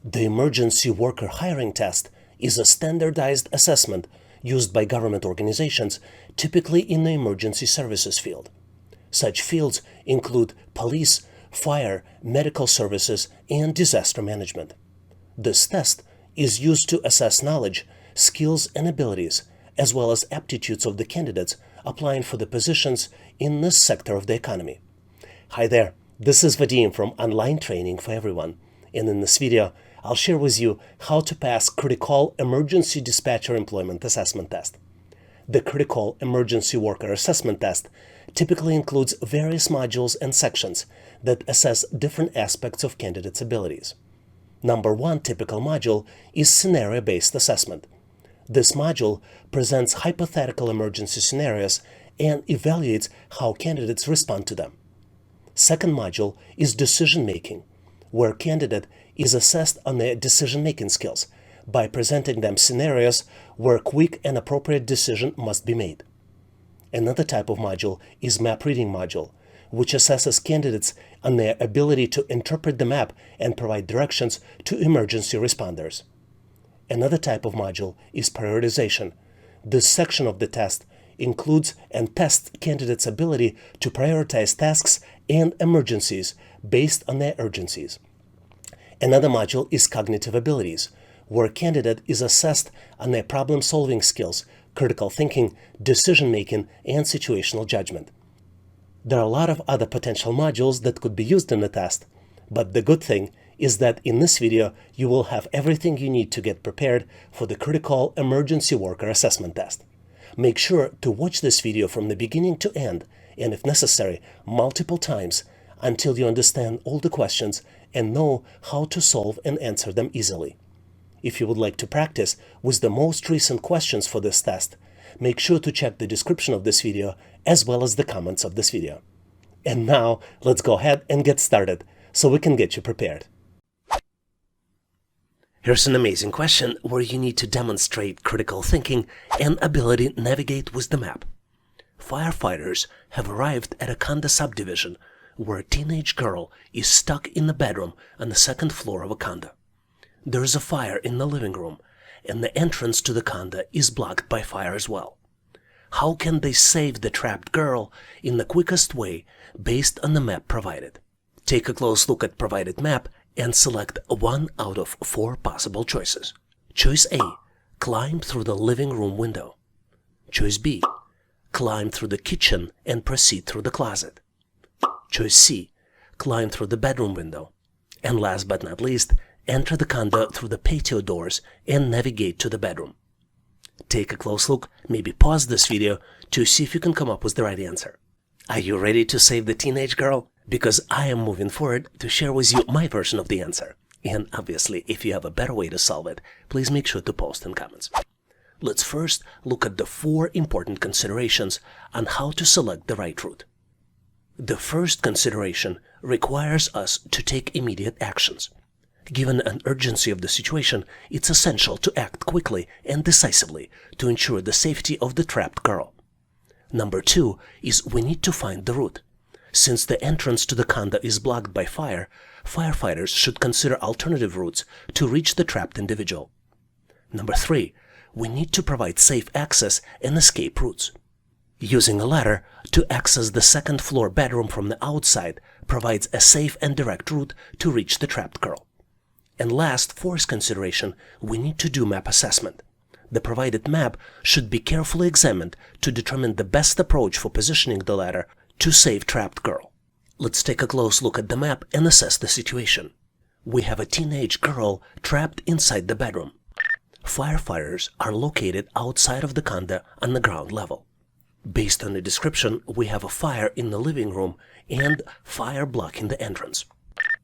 The emergency worker hiring test is a standardized assessment used by government organizations, typically in the emergency services field. Such fields include police, fire, medical services, and disaster management. This test is used to assess knowledge, skills, and abilities, as well as aptitudes of the candidates applying for the positions in this sector of the economy. Hi there, this is Vadim from Online Training for Everyone, and in this video, I'll share with you how to pass CritiCall Emergency Dispatcher Employment Assessment Test. The CritiCall Emergency Worker Assessment Test typically includes various modules and sections that assess different aspects of candidates' abilities. Number one typical module is scenario-based assessment. This module presents hypothetical emergency scenarios and evaluates how candidates respond to them. Second module is decision-making, where candidate is assessed on their decision-making skills by presenting them scenarios where quick and appropriate decision must be made. Another type of module is map reading module, which assesses candidates on their ability to interpret the map and provide directions to emergency responders. Another type of module is prioritization. This section of the test includes and tests candidates' ability to prioritize tasks and emergencies based on their urgencies. Another module is cognitive abilities, where a candidate is assessed on their problem-solving skills, critical thinking, decision-making, and situational judgment. There are a lot of other potential modules that could be used in the test, but the good thing is that in this video, you will have everything you need to get prepared for the CritiCall Emergency Worker Assessment Test. Make sure to watch this video from the beginning to end, and if necessary, multiple times, until you understand all the questions and know how to solve and answer them easily. If you would like to practice with the most recent questions for this test, make sure to check the description of this video as well as the comments of this video. And now, let's go ahead and get started so we can get you prepared. Here's an amazing question where you need to demonstrate critical thinking and ability to navigate with the map. Firefighters have arrived at a condo subdivision where a teenage girl is stuck in the bedroom on the second floor of a condo. There is a fire in the living room, and the entrance to the condo is blocked by fire as well. How can they save the trapped girl in the quickest way based on the map provided? Take a close look at provided map and select one out of four possible choices. Choice A, climb through the living room window. Choice B, climb through the kitchen and proceed through the closet. Choice C, climb through the bedroom window. And last but not least, enter the condo through the patio doors and navigate to the bedroom. Take a close look, maybe pause this video to see if you can come up with the right answer. Are you ready to save the teenage girl? Because I am moving forward to share with you my version of the answer. And obviously, if you have a better way to solve it, please make sure to post in comments. Let's first look at the four important considerations on how to select the right route. The first consideration requires us to take immediate actions. Given an urgency of the situation, it's essential to act quickly and decisively to ensure the safety of the trapped girl. Number two is we need to find the route. Since the entrance to the condo is blocked by fire, firefighters should consider alternative routes to reach the trapped individual. Number three, we need to provide safe access and escape routes. Using a ladder to access the second floor bedroom from the outside provides a safe and direct route to reach the trapped girl. And last, fourth consideration, we need to do map assessment. The provided map should be carefully examined to determine the best approach for positioning the ladder to save trapped girl. Let's take a close look at the map and assess the situation. We have a teenage girl trapped inside the bedroom. Firefighters are located outside of the condo on the ground level. Based on the description, we have a fire in the living room and fire blocking the entrance.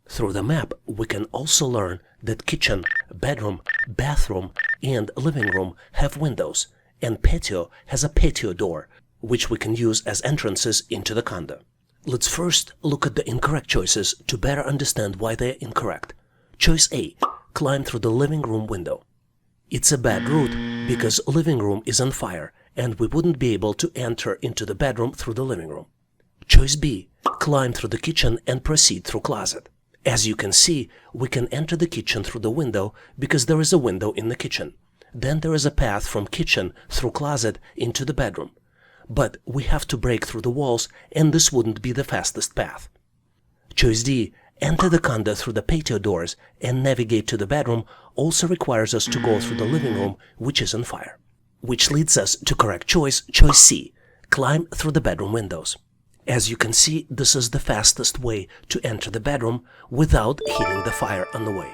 Through the map, we can also learn that kitchen, bedroom, bathroom, and living room have windows, and patio has a patio door, which we can use as entrances into the condo. Let's first look at the incorrect choices to better understand why they're incorrect. Choice A, climb through the living room window. It's a bad route because living room is on fire and we wouldn't be able to enter into the bedroom through the living room. Choice B, climb through the kitchen and proceed through closet. As you can see, we can enter the kitchen through the window because there is a window in the kitchen. Then there is a path from kitchen through closet into the bedroom. But we have to break through the walls, and this wouldn't be the fastest path. Choice D, enter the condo through the patio doors and navigate to the bedroom, also requires us to go through the living room, which is on fire. Which leads us to correct choice C, climb through the bedroom windows. As you can see, this is the fastest way to enter the bedroom without hitting the fire on the way.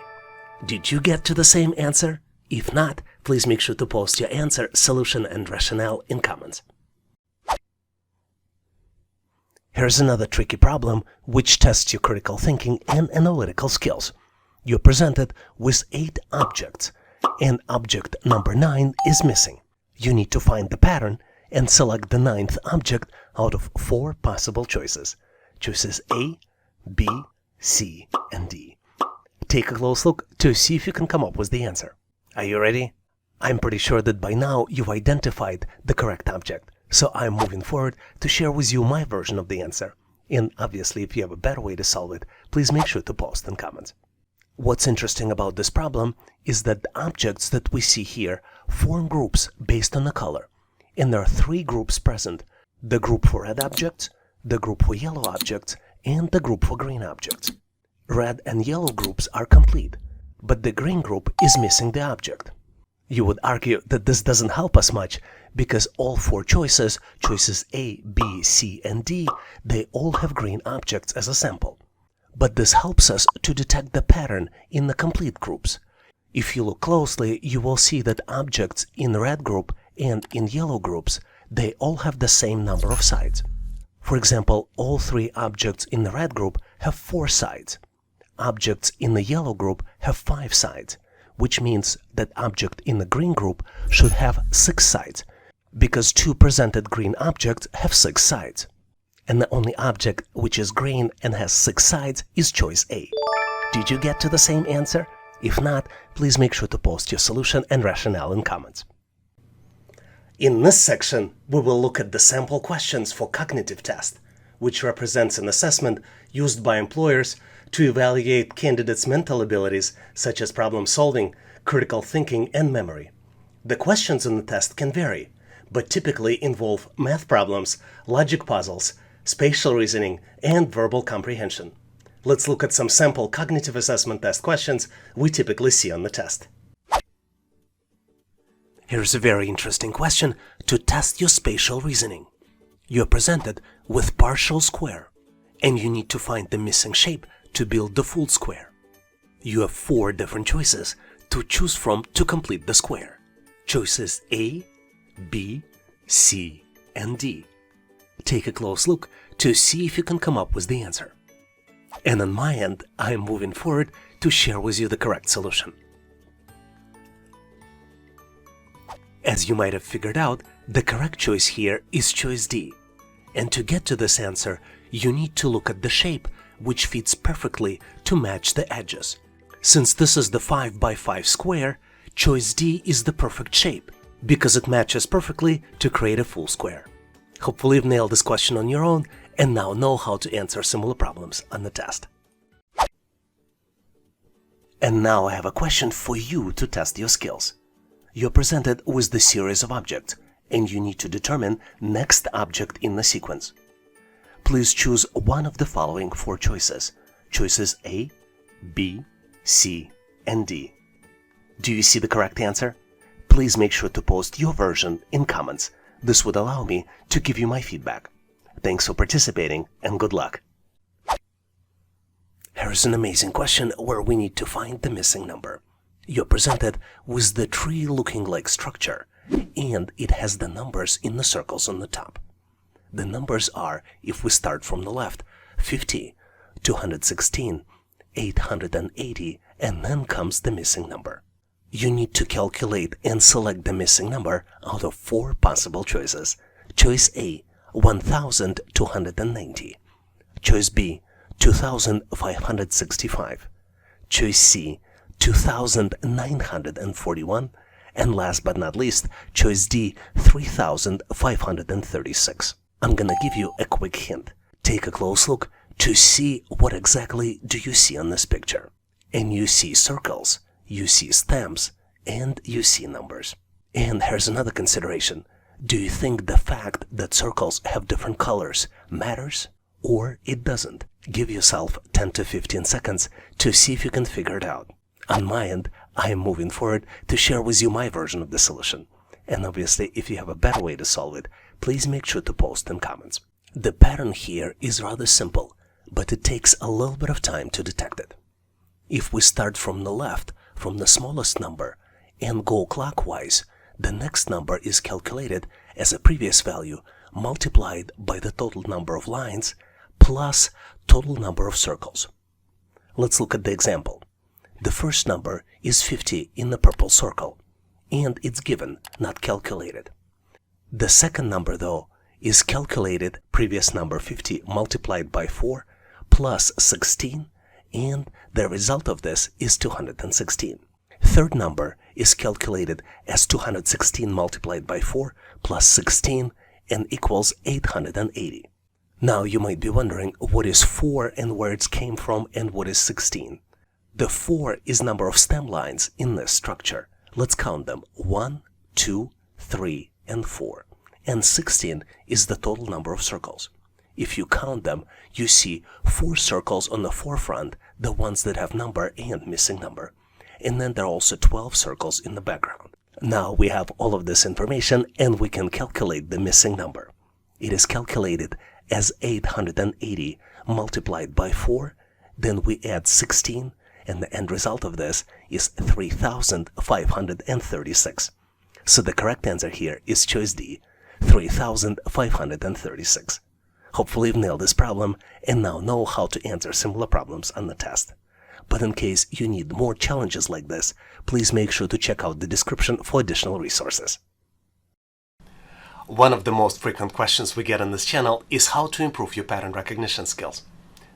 Did you get to the same answer? If not, please make sure to post your answer, solution, and rationale in comments. Here's another tricky problem which tests your critical thinking and analytical skills. You're presented with 8 objects, and object number 9 is missing. You need to find the pattern and select the 9th object out of 4 possible choices. Choices A, B, C, and D. Take a close look to see if you can come up with the answer. Are you ready? I'm pretty sure that by now you've identified the correct object, so I'm moving forward to share with you my version of the answer. And obviously, if you have a better way to solve it, please make sure to post in comments. What's interesting about this problem is that the objects that we see here form groups based on the color. And there are 3 groups present: the group for red objects, the group for yellow objects, and the group for green objects. Red and yellow groups are complete, but the green group is missing the object. You would argue that this doesn't help us much because all 4 choices A, B, C, and D, they all have green objects as a sample. But this helps us to detect the pattern in the complete groups. If you look closely, you will see that objects in the red group and in yellow groups, they all have the same number of sides. For example, all 3 objects in the red group have 4 sides. Objects in the yellow group have 5 sides, which means that object in the green group should have 6 sides, because 2 presented green objects have 6 sides. And the only object which is green and has 6 sides is choice A. Did you get to the same answer? If not, please make sure to post your solution and rationale in comments. In this section, we will look at the sample questions for cognitive test, which represents an assessment used by employers to evaluate candidates' mental abilities such as problem solving, critical thinking, and memory. The questions in the test can vary, but typically involve math problems, logic puzzles, spatial reasoning, and verbal comprehension. Let's look at some sample cognitive assessment test questions we typically see on the test. Here's a very interesting question to test your spatial reasoning. You're presented with partial square, and you need to find the missing shape to build the full square. You have 4 different choices to choose from to complete the square. Choices A, B, C, and D. Take a close look to see if you can come up with the answer. And on my end, I'm moving forward to share with you the correct solution. As you might have figured out, the correct choice here is choice D. And to get to this answer, you need to look at the shape, which fits perfectly to match the edges. Since this is the 5 by 5 square, choice D is the perfect shape, because it matches perfectly to create a full square. Hopefully you've nailed this question on your own and now know how to answer similar problems on the test. And now I have a question for you to test your skills. You're presented with the series of objects, and you need to determine next object in the sequence. Please choose one of the following 4 choices. Choices A, B, C, and D. Do you see the correct answer? Please make sure to post your version in comments. This would allow me to give you my feedback. Thanks for participating and good luck. Here's an amazing question where we need to find the missing number. You're presented with the tree-looking like structure, and it has the numbers in the circles on the top. The numbers are, if we start from the left, 50, 216, 880, and then comes the missing number. You need to calculate and select the missing number out of 4 possible choices. Choice A, 1290. Choice B, 2565. Choice C, 2941. And last but not least, choice D, 3536. I'm gonna give you a quick hint. Take a close look to see what exactly do you see on this picture. And you see circles, you see stamps, and you see numbers. And here's another consideration. Do you think the fact that circles have different colors matters, or it doesn't? Give yourself 10 to 15 seconds to see if you can figure it out. On my end, I am moving forward to share with you my version of the solution. And obviously, if you have a better way to solve it, please make sure to post in comments. The pattern here is rather simple, but it takes a little bit of time to detect it. If we start from the left, from the smallest number, and go clockwise, the next number is calculated as a previous value multiplied by the total number of lines plus total number of circles. Let's look at the example. The first number is 50 in the purple circle, and it's given, not calculated. The second number, though, is calculated previous number 50 multiplied by 4 plus 16, and the result of this is 216. Third number is calculated as 216 multiplied by 4 plus 16 and equals 880. Now you might be wondering what is 4 and where it came from and what is 16. The 4 is number of stem lines in this structure. Let's count them. 1, 2, 3, and 4. And 16 is the total number of circles. If you count them, you see 4 circles on the forefront, the ones that have number and missing number. And then there are also 12 circles in the background. Now we have all of this information and we can calculate the missing number. It is calculated as 880 multiplied by 4, then we add 16, and the end result of this is 3,536. So the correct answer here is choice D, 3,536. Hopefully you've nailed this problem and now know how to answer similar problems on the test. But in case you need more challenges like this, please make sure to check out the description for additional resources. One of the most frequent questions we get on this channel is how to improve your pattern recognition skills.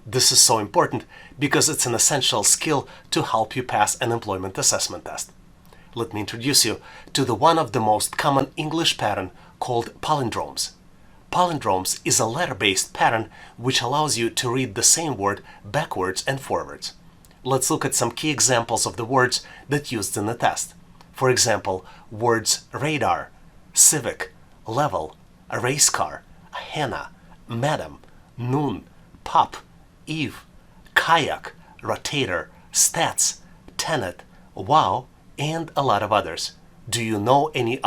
This is so important because it's an essential skill to help you pass an employment assessment test. Let me introduce you to one of the most common English pattern called palindromes. Palindromes is a letter-based pattern which allows you to read the same word backwards and forwards. Let's look at some key examples of the words that used in the test. For example, words radar, civic, level, a race car, henna, madam, noon, pop, eve, kayak, rotator, stats, tenet, wow, and a lot of others. Do you know any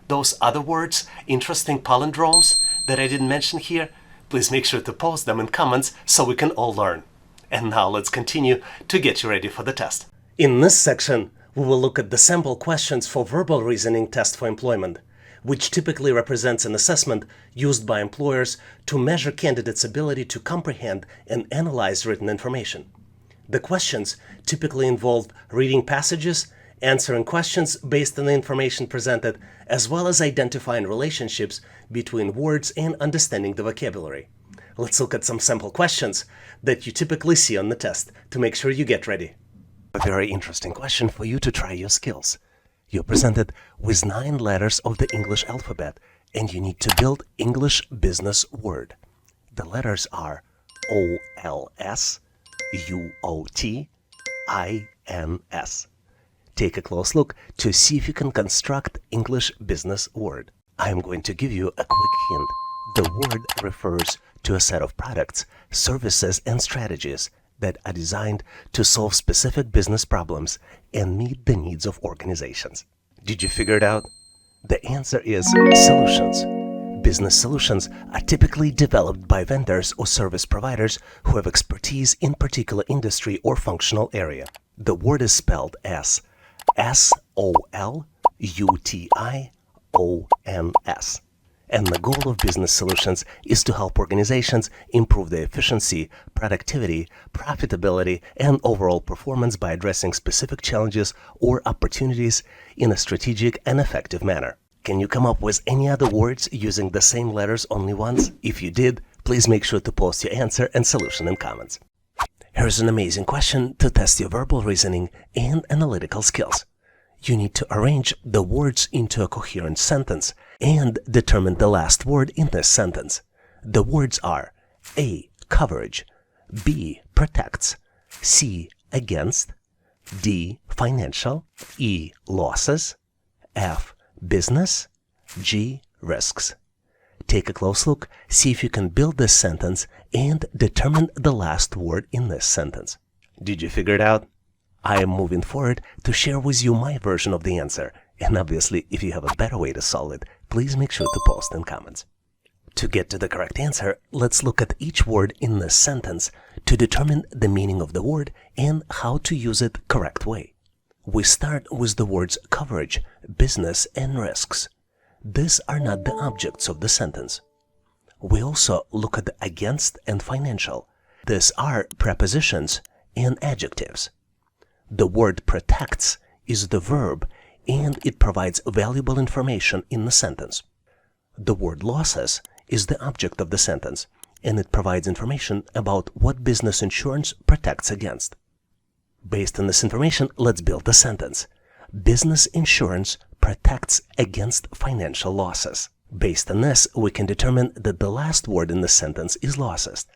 those other words, interesting palindromes that I didn't mention here? Please make sure to post them in comments so we can all learn. And now let's continue to get you ready for the test. In this section, we will look at the sample questions for verbal reasoning test for employment, which typically represents an assessment used by employers to measure candidates' ability to comprehend and analyze written information. The questions typically involve reading passages, answering questions based on the information presented, as well as identifying relationships between words and understanding the vocabulary. Let's look at some sample questions that you typically see on the test to make sure you get ready. A very interesting question for you to try your skills. You're presented with 9 letters of the English alphabet, and you need to build English business word. The letters are O-L-S, U-O-T-I-N-S. Take a close look to see if you can construct English business word. I am going to give you a quick hint. The word refers to a set of products, services, and strategies that are designed to solve specific business problems and meet the needs of organizations. Did you figure it out? The answer is solutions. Business solutions are typically developed by vendors or service providers who have expertise in particular industry or functional area. The word is spelled as S-O-L-U-T-I-O-N-S. And the goal of business solutions is to help organizations improve their efficiency, productivity, profitability, and overall performance by addressing specific challenges or opportunities in a strategic and effective manner. Can you come up with any other words using the same letters only once? If you did, please make sure to post your answer and solution in comments. Here's an amazing question to test your verbal reasoning and analytical skills. You need to arrange the words into a coherent sentence and determine the last word in this sentence. The words are A. Coverage, B. Protects, C. Against, D. Financial, E. Losses, F. Business, G. Risks. Take a close look, see if you can build this sentence and determine the last word in this sentence. Did you figure it out? I am moving forward to share with you my version of the answer, and obviously if you have a better way to solve it, please make sure to post in comments. To get to the correct answer, let's look at each word in this sentence to determine the meaning of the word and how to use it correct way. We start with the words coverage, business, and risks. These are not the objects of the sentence. We also look at the against and financial. These are prepositions and adjectives. The word protects is the verb and it provides valuable information in the sentence. The word losses is the object of the sentence and it provides information about what business insurance protects against. Based on this information, let's build the sentence. Business insurance protects against financial losses. Based on this, we can determine that the last word in the sentence is losses.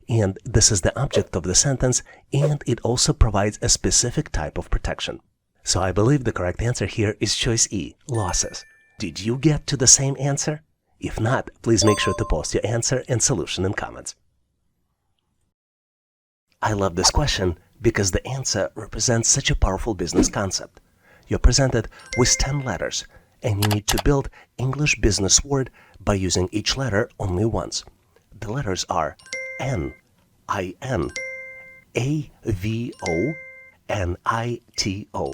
And this is the object of the sentence, and it also provides a specific type of protection. So I believe the correct answer here is choice E, losses. Did you get to the same answer? If not, please make sure to post your answer and solution in comments. I love this question because the answer represents such a powerful business concept. You're presented with 10 letters, and you need to build English business word by using each letter only once. The letters are N, I-N, A-V-O, and I-T-O.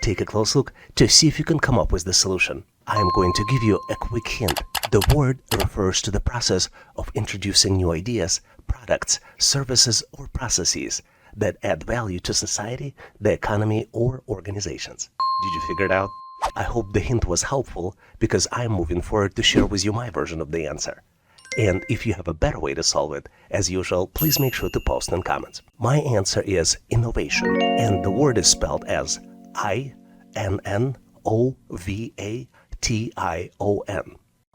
Take a close look to see if you can come up with the solution. I am going to give you a quick hint. The word refers to the process of introducing new ideas, products, services, or processes that add value to society, the economy, or organizations. Did you figure it out? I hope the hint was helpful because I'm moving forward to share with you my version of the answer. And if you have a better way to solve it, as usual, please make sure to post in comments. My answer is innovation, and the word is spelled as I-N-N-O-V-A-T-I-O-N.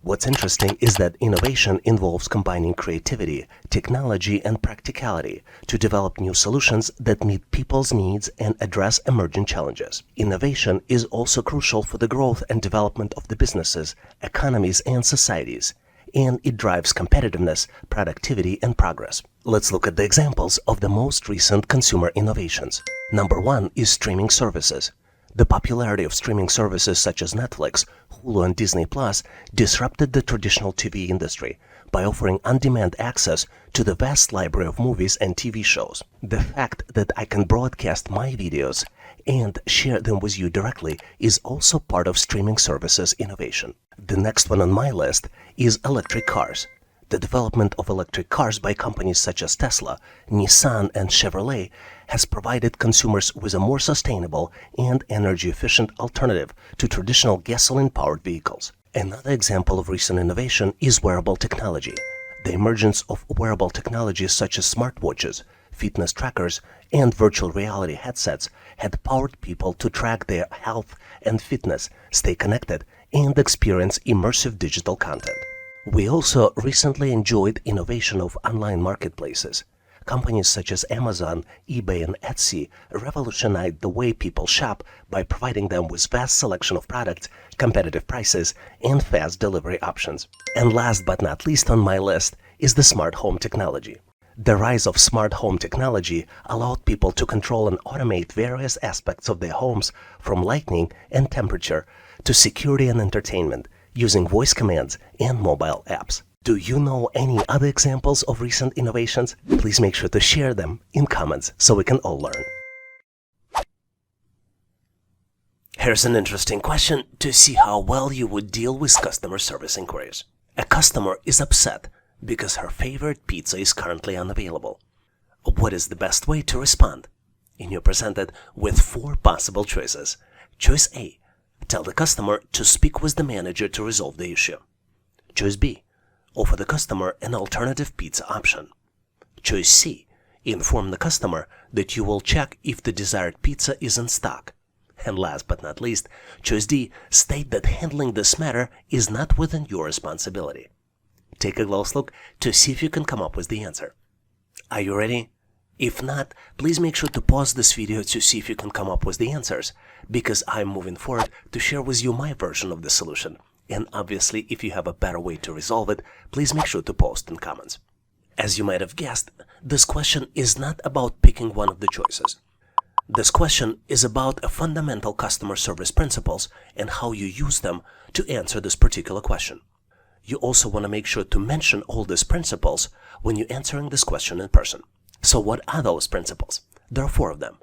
What's interesting is that innovation involves combining creativity, technology, and practicality to develop new solutions that meet people's needs and address emerging challenges. Innovation is also crucial for the growth and development of the businesses, economies, and societies, and it drives competitiveness, productivity, and progress. Let's look at the examples of the most recent consumer innovations. Number 1 is streaming services. The popularity of streaming services such as Netflix, Hulu, and Disney Plus disrupted the traditional TV industry by offering on-demand access to the vast library of movies and TV shows. The fact that I can broadcast my videos and share them with you directly is also part of streaming services innovation. The next one on my list is electric cars. The development of electric cars by companies such as Tesla, Nissan, and Chevrolet has provided consumers with a more sustainable and energy-efficient alternative to traditional gasoline-powered vehicles. Another example of recent innovation is wearable technology. The emergence of wearable technologies such as smartwatches, fitness trackers, and virtual reality headsets had powered people to track their health and fitness, stay connected, and experience immersive digital content. We also recently enjoyed innovation of online marketplaces. Companies such as Amazon, eBay, and Etsy revolutionized the way people shop by providing them with vast selection of products, competitive prices, and fast delivery options. And last but not least on my list is the smart home technology. The rise of smart home technology allowed people to control and automate various aspects of their homes, from lighting and temperature to security and entertainment, using voice commands and mobile apps. Do you know any other examples of recent innovations? Please make sure to share them in comments so we can all learn. Here's an interesting question to see how well you would deal with customer service inquiries. A customer is upset because her favorite pizza is currently unavailable. What is the best way to respond? And you're presented with 4 possible choices. Choice A. Tell the customer to speak with the manager to resolve the issue. Choice B. Offer the customer an alternative pizza option. Choice C. Inform the customer that you will check if the desired pizza is in stock. And last but not least, choice D. State that handling this matter is not within your responsibility. Take a close look to see if you can come up with the answer. Are you ready? If not, please make sure to pause this video to see if you can come up with the answers, because I'm moving forward to share with you my version of the solution. And obviously, if you have a better way to resolve it, please make sure to post in comments. As you might have guessed, this question is not about picking one of the choices. This question is about fundamental customer service principles and how you use them to answer this particular question. You also want to make sure to mention all these principles when you're answering this question in person. So what are those principles? There are 4 of them.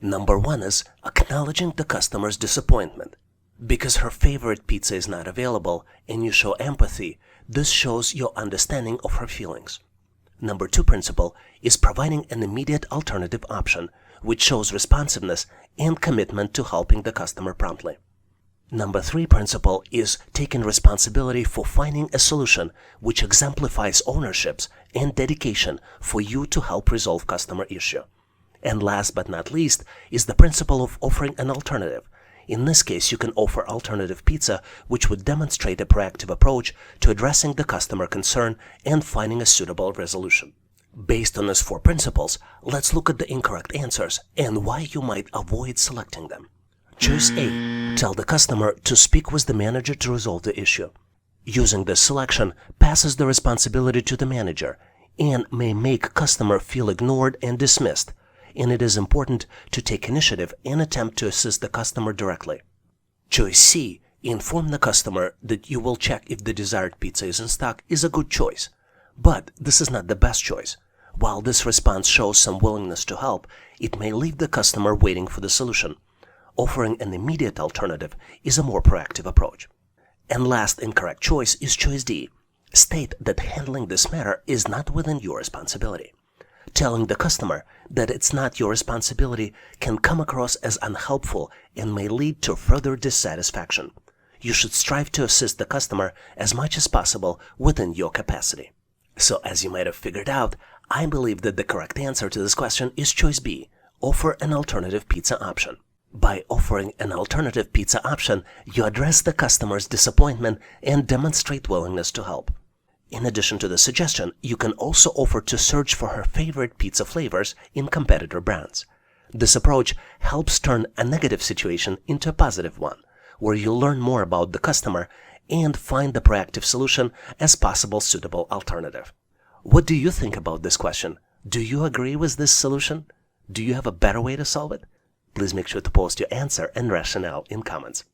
Number 1 is acknowledging the customer's disappointment. Because her favorite pizza is not available and you show empathy, this shows your understanding of her feelings. Number 2 principle is providing an immediate alternative option, which shows responsiveness and commitment to helping the customer promptly. Number 3 principle is taking responsibility for finding a solution, which exemplifies ownerships and dedication for you to help resolve customer issue. And last but not least is the principle of offering an alternative. In this case, you can offer alternative pizza, which would demonstrate a proactive approach to addressing the customer concern and finding a suitable resolution. Based on these 4 principles, let's look at the incorrect answers and why you might avoid selecting them. Choice A. Tell the customer to speak with the manager to resolve the issue. Using this selection passes the responsibility to the manager and may make customer feel ignored and dismissed, and it is important to take initiative and attempt to assist the customer directly. Choice C. Inform the customer that you will check if the desired pizza is in stock is a good choice. But this is not the best choice. While this response shows some willingness to help, it may leave the customer waiting for the solution. Offering an immediate alternative is a more proactive approach. And last incorrect choice is choice D. State that handling this matter is not within your responsibility. Telling the customer that it's not your responsibility can come across as unhelpful and may lead to further dissatisfaction. You should strive to assist the customer as much as possible within your capacity. So as you might have figured out, I believe that the correct answer to this question is choice B. Offer an alternative pizza option. By offering an alternative pizza option, you address the customer's disappointment and demonstrate willingness to help. In addition to the suggestion, you can also offer to search for her favorite pizza flavors in competitor brands. This approach helps turn a negative situation into a positive one, where you learn more about the customer and find the proactive solution as possible suitable alternative. What do you think about this question? Do you agree with this solution? Do you have a better way to solve it? Please make sure to post your answer and rationale in comments.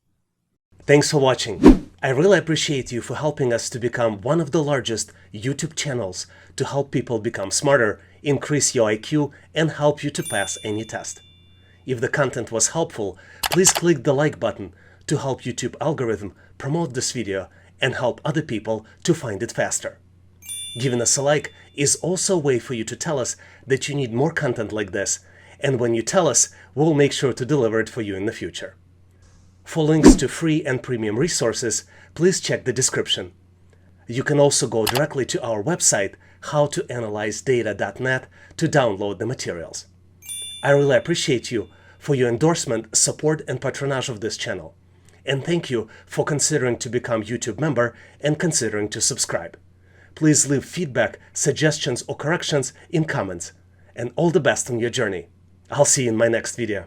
Thanks for watching. I really appreciate you for helping us to become one of the largest YouTube channels to help people become smarter, increase your IQ, and help you to pass any test. If the content was helpful, please click the like button to help YouTube algorithm promote this video and help other people to find it faster. Giving us a like is also a way for you to tell us that you need more content like this, and when you tell us, we'll make sure to deliver it for you in the future. For links to free and premium resources, please check the description. You can also go directly to our website, howtoanalyzedata.net, to download the materials. I really appreciate you for your endorsement, support, and patronage of this channel. And thank you for considering to become YouTube member and considering to subscribe. Please leave feedback, suggestions, or corrections in comments. And all the best on your journey. I'll see you in my next video.